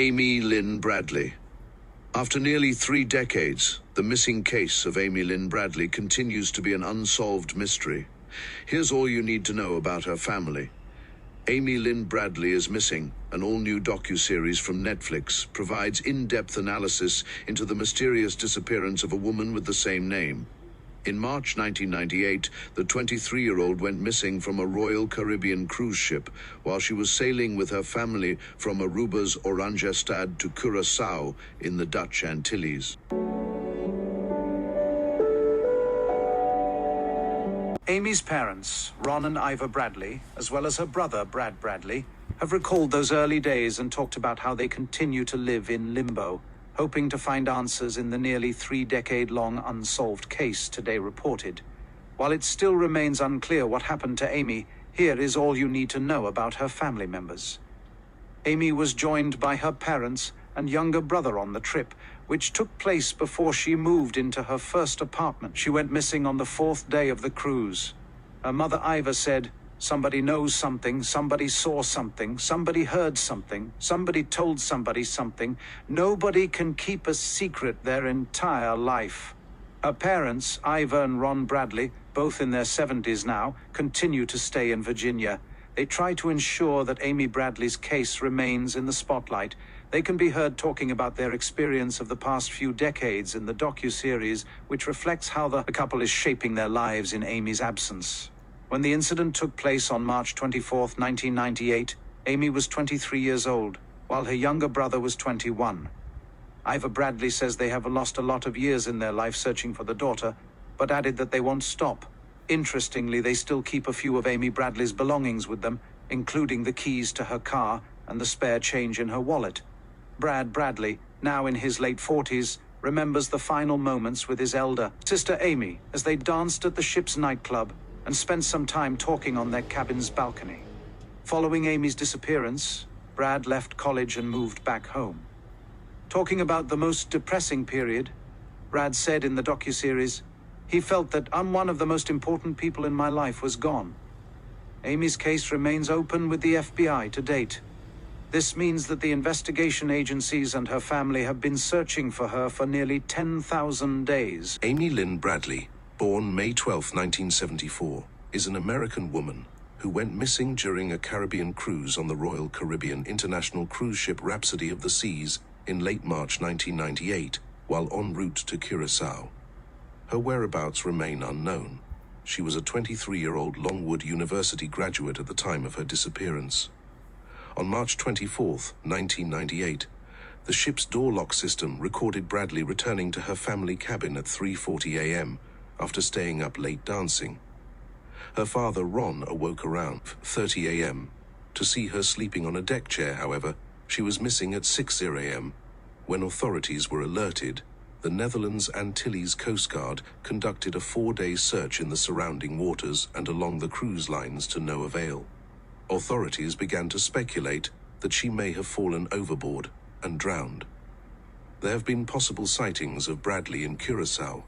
Amy Lynn Bradley. After nearly 3 decades, the missing case of Amy Lynn Bradley continues to be an unsolved mystery. Here's all you need to know about her family. Amy Lynn Bradley is missing. An all-new docuseries from Netflix provides in-depth analysis into the mysterious disappearance of a woman with the same name. In March 1998, the 23-year-old went missing from a Royal Caribbean cruise ship while she was sailing with her family from Aruba's Oranjestad to Curaçao in the Dutch Antilles. Amy's parents, Ron and Iva Bradley, as well as her brother, Brad Bradley, have recalled those early days and talked about how they continue to live in limbo, hoping to find answers in the nearly 3-decade-long unsolved case today reported. While it still remains unclear what happened to Amy, here is all you need to know about her family members. Amy was joined by her parents and younger brother on the trip, which took place before she moved into her first apartment. She went missing on the 4th day of the cruise. Her mother Iva said, "Somebody knows something, somebody saw something, somebody heard something, somebody told somebody something. Nobody can keep a secret their entire life." Her parents, Iva and Ron Bradley, both in their 70s now, continue to stay in Virginia. They try to ensure that Amy Bradley's case remains in the spotlight. They can be heard talking about their experience of the past few decades in the docuseries, which reflects how the couple is shaping their lives in Amy's absence. When the incident took place on March 24, 1998, Amy was 23 years old, while her younger brother was 21. Iva Bradley says they have lost a lot of years in their life searching for the daughter, but added that they won't stop. Interestingly, they still keep a few of Amy Bradley's belongings with them, including the keys to her car and the spare change in her wallet. Brad Bradley, now in his late 40s, remembers the final moments with his elder sister Amy as they danced at the ship's nightclub and spent some time talking on their cabin's balcony. Following Amy's disappearance, Brad left college and moved back home. Talking about the most depressing period, Brad said in the docuseries, "He felt that one of the most important people in my life was gone." Amy's case remains open with the FBI to date. This means that the investigation agencies and her family have been searching for her for nearly 10,000 days. Amy Lynn Bradley, born May 12, 1974, is an American woman who went missing during a Caribbean cruise on the Royal Caribbean international cruise ship Rhapsody of the Seas in late March 1998, while en route to Curaçao. Her whereabouts remain unknown. She was a 23-year-old Longwood University graduate at the time of her disappearance. On March 24, 1998, the ship's door lock system recorded Bradley returning to her family cabin at 3:40 a.m. after staying up late dancing. Her father, Ron, awoke around 30 a.m. To see her sleeping on a deck chair, however, she was missing at 6:00 a.m. When authorities were alerted, the Netherlands Antilles Coast Guard conducted a 4-day search in the surrounding waters and along the cruise lines to no avail. Authorities began to speculate that she may have fallen overboard and drowned. There have been possible sightings of Bradley in Curaçao.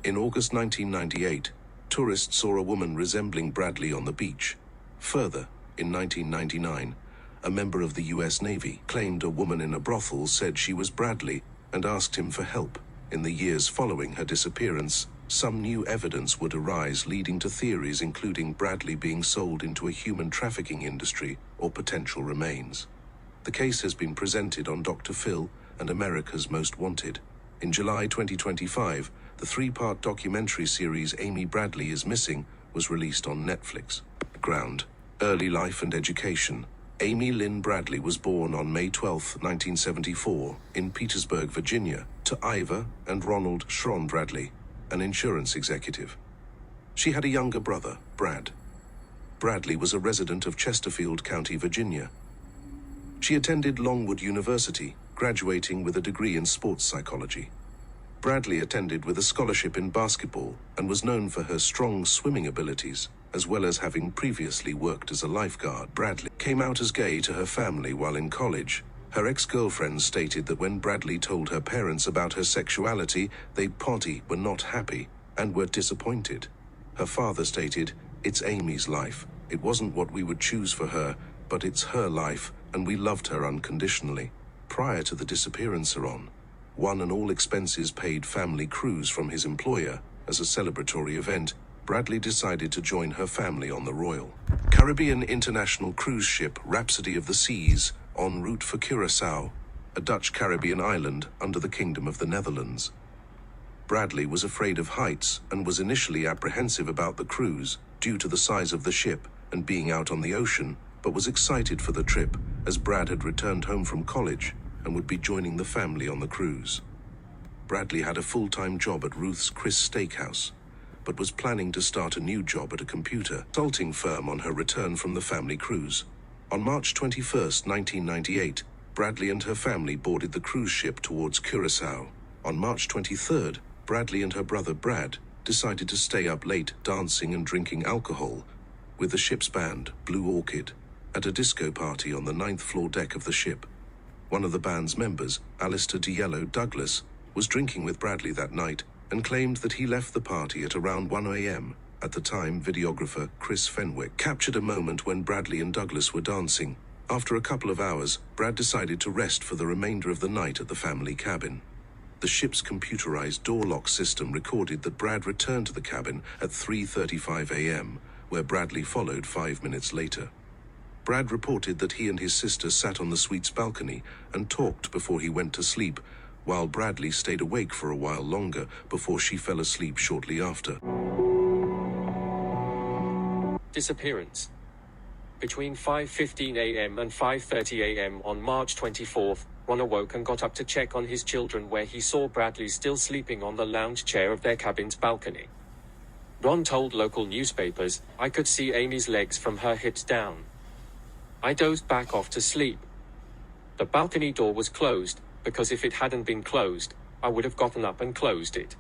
In August 1998, tourists saw a woman resembling Bradley on the beach. Further, in 1999, a member of the U.S. Navy claimed a woman in a brothel said she was Bradley and asked him for help. In the years following her disappearance, some new evidence would arise, leading to theories including Bradley being sold into a human trafficking industry or potential remains. The case has been presented on Dr. Phil and America's Most Wanted. In July 2025, the 3-part documentary series Amy Bradley is Missing was released on Netflix. Background: early life and education. Amy Lynn Bradley was born on May 12, 1974, in Petersburg, Virginia, to Iva and Ronald Schron Bradley, an insurance executive. She had a younger brother, Brad. Bradley was a resident of Chesterfield County, Virginia. She attended Longwood University, graduating with a degree in sports psychology. Bradley attended with a scholarship in basketball and was known for her strong swimming abilities, as well as having previously worked as a lifeguard. Bradley came out as gay to her family while in college. Her ex-girlfriend stated that when Bradley told her parents about her sexuality, they were not happy and were disappointed. Her father stated, "It's Amy's life. It wasn't what we would choose for her, but it's her life, and we loved her unconditionally." Prior to the disappearance, Ron won an all-expenses-paid family cruise from his employer. As a celebratory event, Bradley decided to join her family on the Royal Caribbean International Cruise Ship Rhapsody of the Seas en route for Curaçao, a Dutch Caribbean island under the Kingdom of the Netherlands. Bradley was afraid of heights and was initially apprehensive about the cruise due to the size of the ship and being out on the ocean, but was excited for the trip as Brad had returned home from college and would be joining the family on the cruise. Bradley had a full-time job at Ruth's Chris Steakhouse, but was planning to start a new job at a computer consulting firm on her return from the family cruise. On March 21, 1998, Bradley and her family boarded the cruise ship towards Curaçao. On March 23, Bradley and her brother Brad decided to stay up late dancing and drinking alcohol with the ship's band, Blue Orchid, at a disco party on the 9th floor deck of the ship. One of the band's members, Alistair DeYellow Douglas, was drinking with Bradley that night and claimed that he left the party at around 1 a.m. At the time, videographer Chris Fenwick captured a moment when Bradley and Douglas were dancing. After a couple of hours, Brad decided to rest for the remainder of the night at the family cabin. The ship's computerized door lock system recorded that Brad returned to the cabin at 3:35 a.m., where Bradley followed 5 minutes later. Brad reported that he and his sister sat on the suite's balcony and talked before he went to sleep, while Bradley stayed awake for a while longer before she fell asleep shortly after. Disappearance. Between 5:15 a.m. and 5:30 a.m. on March 24th, Ron awoke and got up to check on his children, where he saw Bradley still sleeping on the lounge chair of their cabin's balcony. Ron told local newspapers, "I could see Amy's legs from her hips down. I dozed back off to sleep. The balcony door was closed, because if it hadn't been closed, I would have gotten up and closed it."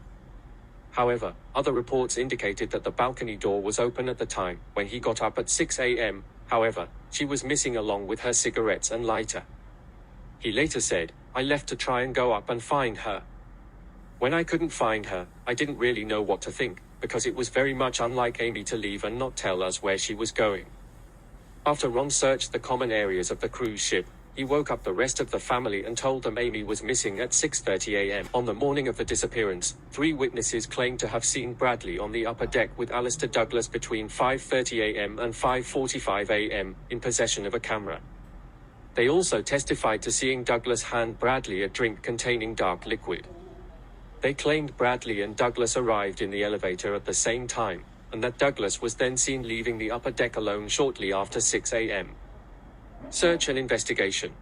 However, other reports indicated that the balcony door was open at the time when he got up at 6 a.m. However, she was missing along with her cigarettes and lighter. He later said, "I left to try and go up and find her. When I couldn't find her, I didn't really know what to think, because it was very much unlike Amy to leave and not tell us where she was going." After Ron searched the common areas of the cruise ship, he woke up the rest of the family and told them Amy was missing at 6:30 a.m. On the morning of the disappearance, 3 witnesses claimed to have seen Bradley on the upper deck with Alistair Douglas between 5:30 a.m. and 5:45 a.m. in possession of a camera. They also testified to seeing Douglas hand Bradley a drink containing dark liquid. They claimed Bradley and Douglas arrived in the elevator at the same time, and that Douglas was then seen leaving the upper deck alone shortly after 6 a.m. Search and investigation.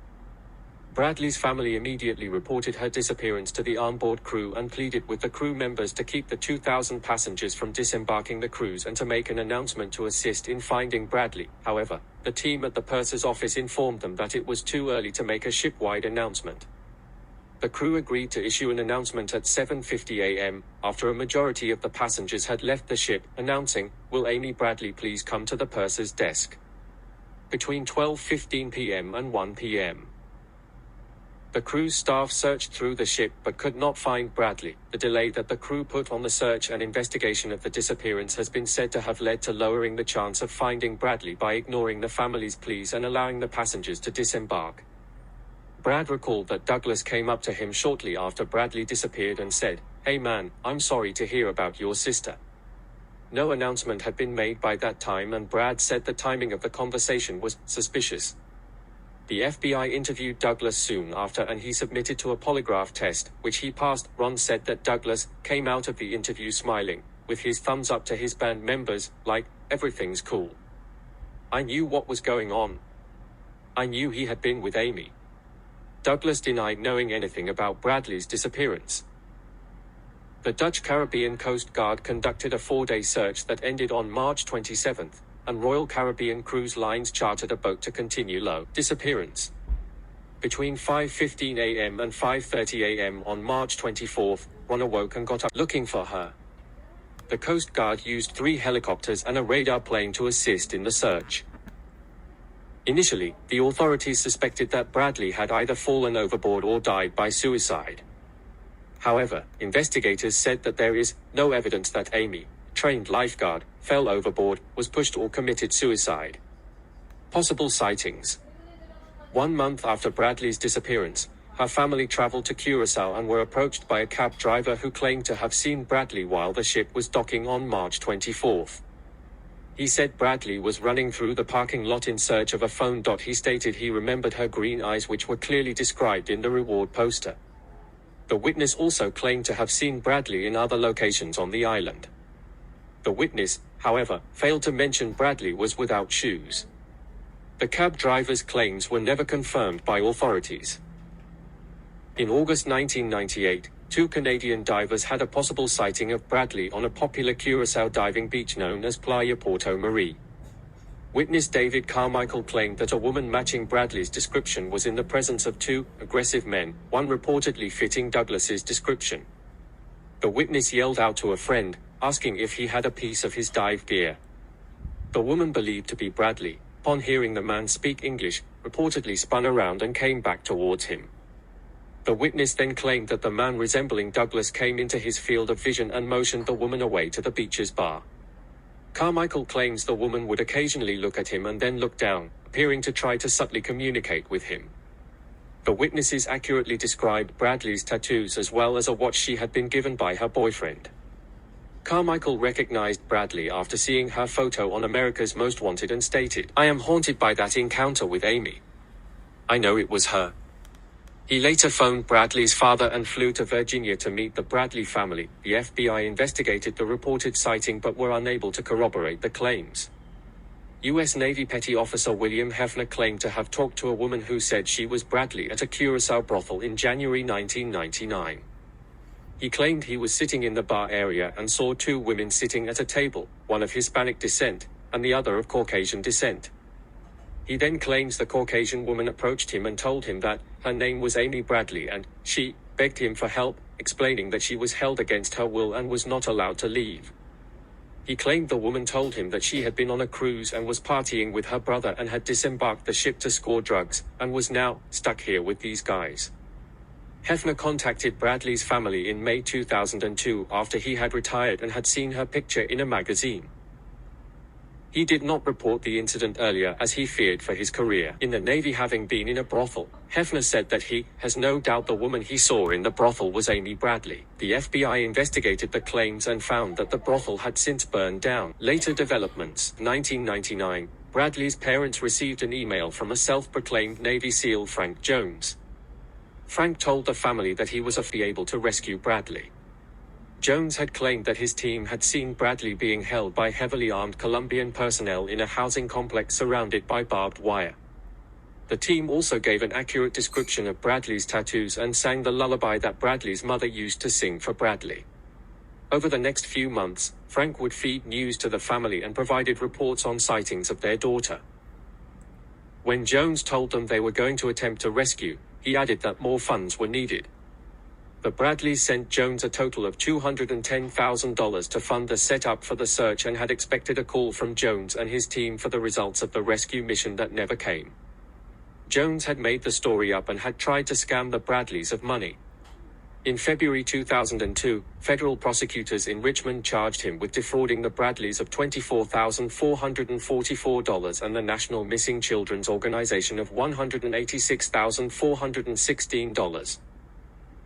Bradley's family immediately reported her disappearance to the onboard crew and pleaded with the crew members to keep the 2,000 passengers from disembarking the cruise and to make an announcement to assist in finding Bradley. However, the team at the purser's office informed them that it was too early to make a ship-wide announcement. The crew agreed to issue an announcement at 7:50 a.m. after a majority of the passengers had left the ship, announcing, "Will Amy Bradley please come to the purser's desk?" Between 12:15 p.m. and 1 p.m. The cruise staff searched through the ship but could not find Bradley. The delay that the crew put on the search and investigation of the disappearance has been said to have led to lowering the chance of finding Bradley by ignoring the family's pleas and allowing the passengers to disembark. Brad recalled that Douglas came up to him shortly after Bradley disappeared and said, "Hey man, I'm sorry to hear about your sister." No announcement had been made by that time, and Brad said the timing of the conversation was suspicious. The FBI interviewed Douglas soon after and he submitted to a polygraph test, which he passed. Ron said that Douglas came out of the interview smiling, with his thumbs up to his band members, like, "Everything's cool. I knew what was going on. I knew he had been with Amy." Douglas denied knowing anything about Bradley's disappearance. The Dutch Caribbean Coast Guard conducted a 4-day search that ended on March 27th, and Royal Caribbean Cruise Lines chartered a boat to continue low disappearance. Between 5:15 a.m. and 5:30 a.m. on March 24th, Ron awoke and got up looking for her. The Coast Guard used 3 helicopters and a radar plane to assist in the search. Initially, the authorities suspected that Bradley had either fallen overboard or died by suicide. However, investigators said that there is no evidence that Amy, trained lifeguard, fell overboard, was pushed or committed suicide. Possible sightings. 1 month after Bradley's disappearance, her family traveled to Curaçao and were approached by a cab driver who claimed to have seen Bradley while the ship was docking on March 24th. He said Bradley was running through the parking lot in search of a phone. He stated he remembered her green eyes, which were clearly described in the reward poster. The witness also claimed to have seen Bradley in other locations on the island. The witness, however, failed to mention Bradley was without shoes. The cab driver's claims were never confirmed by authorities. In August 1998, 2 Canadian divers had a possible sighting of Bradley on a popular Curaçao diving beach known as Playa Porto Marie. Witness David Carmichael claimed that a woman matching Bradley's description was in the presence of 2 aggressive men, one reportedly fitting Douglas's description. The witness yelled out to a friend, asking if he had a piece of his dive gear. The woman believed to be Bradley, upon hearing the man speak English, reportedly spun around and came back towards him. The witness then claimed that the man resembling Douglas came into his field of vision and motioned the woman away to the beach's bar. Carmichael claims the woman would occasionally look at him and then look down, appearing to try to subtly communicate with him. The witnesses accurately described Bradley's tattoos as well as a watch she had been given by her boyfriend. Carmichael recognized Bradley after seeing her photo on America's Most Wanted and stated, "I am haunted by that encounter with Amy. I know it was her." He later phoned Bradley's father and flew to Virginia to meet the Bradley family. The FBI investigated the reported sighting but were unable to corroborate the claims. U.S. Navy Petty Officer William Hefner claimed to have talked to a woman who said she was Bradley at a Curaçao brothel in January 1999. He claimed he was sitting in the bar area and saw 2 women sitting at a table, one of Hispanic descent, and the other of Caucasian descent. He then claims the Caucasian woman approached him and told him that her name was Amy Bradley and she begged him for help, explaining that she was held against her will and was not allowed to leave. He claimed the woman told him that she had been on a cruise and was partying with her brother and had disembarked the ship to score drugs, and was now stuck here with these guys. Hefner contacted Bradley's family in May 2002 after he had retired and had seen her picture in a magazine. He did not report the incident earlier as he feared for his career in the Navy, having been in a brothel. Hefner said that he has no doubt the woman he saw in the brothel was Amy Bradley. The FBI investigated the claims and found that the brothel had since burned down. Later developments. 1999, Bradley's parents received an email from a self-proclaimed Navy SEAL, Frank Jones. Frank told the family that he was able to rescue Bradley. Jones had claimed that his team had seen Bradley being held by heavily armed Colombian personnel in a housing complex surrounded by barbed wire. The team also gave an accurate description of Bradley's tattoos and sang the lullaby that Bradley's mother used to sing for Bradley. Over the next few months, Frank would feed news to the family and provided reports on sightings of their daughter. When Jones told them they were going to attempt to rescue, he added that more funds were needed. The Bradleys sent Jones a total of $210,000 to fund the setup for the search and had expected a call from Jones and his team for the results of the rescue mission that never came. Jones had made the story up and had tried to scam the Bradleys of money. In February 2002, federal prosecutors in Richmond charged him with defrauding the Bradleys of $24,444 and the National Missing Children's Organization of $186,416.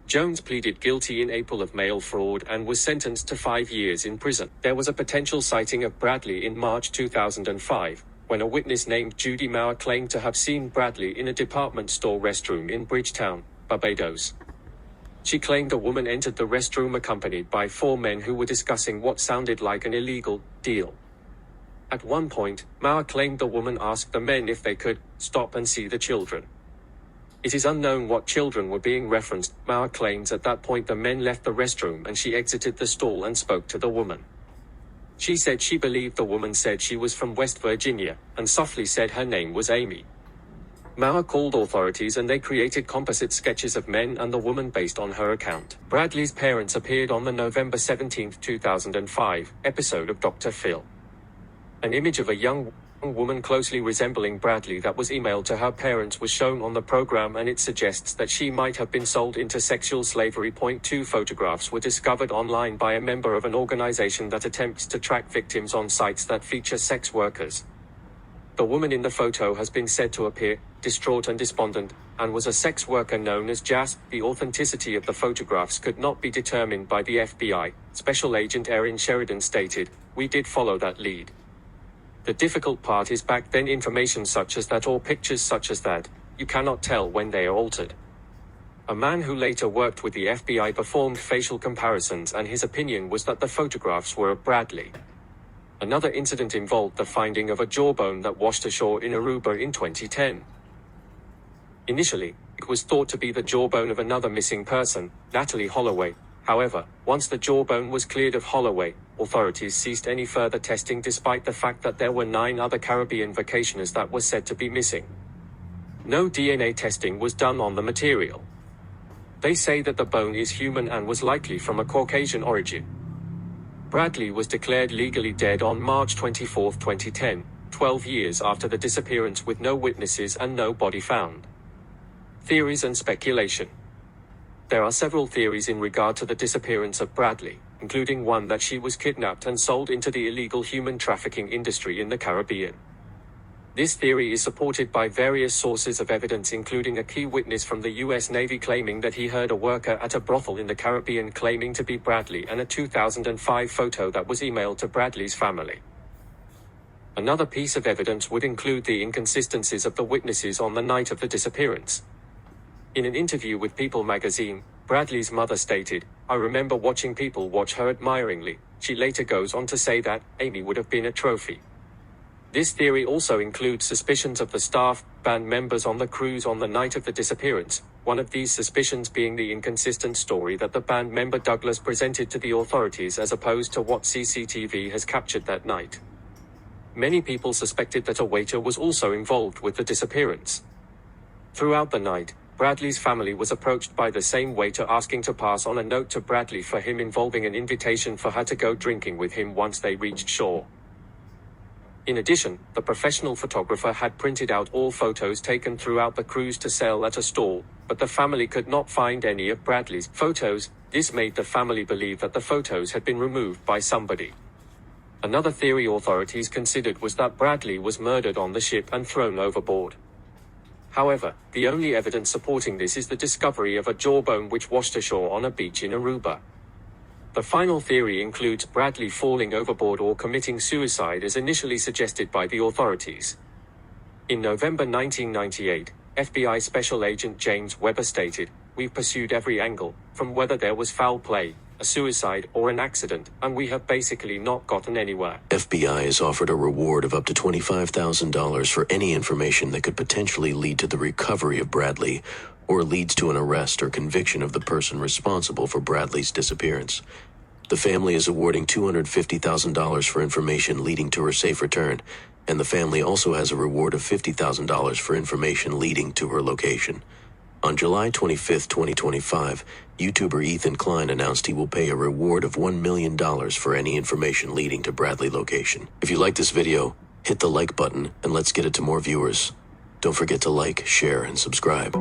Jones pleaded guilty in April of mail fraud and was sentenced to 5 years in prison. There was a potential sighting of Bradley in March 2005, when a witness named Judy Maurer claimed to have seen Bradley in a department store restroom in Bridgetown, Barbados. She claimed a woman entered the restroom accompanied by 4 men who were discussing what sounded like an illegal deal. At one point, Maurer claimed the woman asked the men if they could stop and see the children. It is unknown what children were being referenced. Maurer claims at that point the men left the restroom and she exited the stall and spoke to the woman. She said she believed the woman said she was from West Virginia, and softly said her name was Amy. Maurer called authorities and they created composite sketches of men and the woman based on her account. Bradley's parents appeared on the November 17, 2005, episode of Dr. Phil. An image of a young woman closely resembling Bradley that was emailed to her parents was shown on the program, and it suggests that she might have been sold into sexual slavery. 2 photographs were discovered online by a member of an organization that attempts to track victims on sites that feature sex workers. The woman in the photo has been said to appear distraught and despondent, and was a sex worker known as Jas. The authenticity of the photographs could not be determined by the FBI. Special Agent Erin Sheridan stated, "We did follow that lead. The difficult part is back then information such as that or pictures such as that, you cannot tell when they are altered." A man who later worked with the FBI performed facial comparisons, and his opinion was that the photographs were of Bradley. Another incident involved the finding of a jawbone that washed ashore in Aruba in 2010. Initially, it was thought to be the jawbone of another missing person, Natalie Holloway. However, once the jawbone was cleared of Holloway, authorities ceased any further testing despite the fact that there were 9 other Caribbean vacationers that were said to be missing. No DNA testing was done on the material. They say that the bone is human and was likely from a Caucasian origin. Bradley was declared legally dead on March 24, 2010, 12 years after the disappearance, with no witnesses and no body found. Theories and speculation. There are several theories in regard to the disappearance of Bradley, including one that she was kidnapped and sold into the illegal human trafficking industry in the Caribbean. This theory is supported by various sources of evidence, including a key witness from the U.S. Navy claiming that he heard a worker at a brothel in the Caribbean claiming to be Bradley, and a 2005 photo that was emailed to Bradley's family. Another piece of evidence would include the inconsistencies of the witnesses on the night of the disappearance. In an interview with People magazine, Bradley's mother stated, "I remember watching people watch her admiringly." She later goes on to say that Amy would have been a trophy. This theory also includes suspicions of the staff, band members on the cruise on the night of the disappearance, one of these suspicions being the inconsistent story that the band member Douglas presented to the authorities as opposed to what CCTV has captured that night. Many people suspected that a waiter was also involved with the disappearance. Throughout the night, Bradley's family was approached by the same waiter asking to pass on a note to Bradley for him involving an invitation for her to go drinking with him once they reached shore. In addition, the professional photographer had printed out all photos taken throughout the cruise to sell at a stall, but the family could not find any of Bradley's photos. This made the family believe that the photos had been removed by somebody. Another theory authorities considered was that Bradley was murdered on the ship and thrown overboard. However, the only evidence supporting this is the discovery of a jawbone which washed ashore on a beach in Aruba. The final theory includes Bradley falling overboard or committing suicide as initially suggested by the authorities. In November 1998, FBI Special Agent James Weber stated, "We've pursued every angle, from whether there was foul play, a suicide, or an accident, and we have basically not gotten anywhere." FBI has offered a reward of up to $25,000 for any information that could potentially lead to the recovery of Bradley, or leads to an arrest or conviction of the person responsible for Bradley's disappearance. The family is awarding $250,000 for information leading to her safe return, and the family also has a reward of $50,000 for information leading to her location. On July 25, 2025, YouTuber Ethan Klein announced he will pay a reward of $1 million for any information leading to Bradley location. If you like this video, hit the like button and let's get it to more viewers. Don't forget to like, share, and subscribe.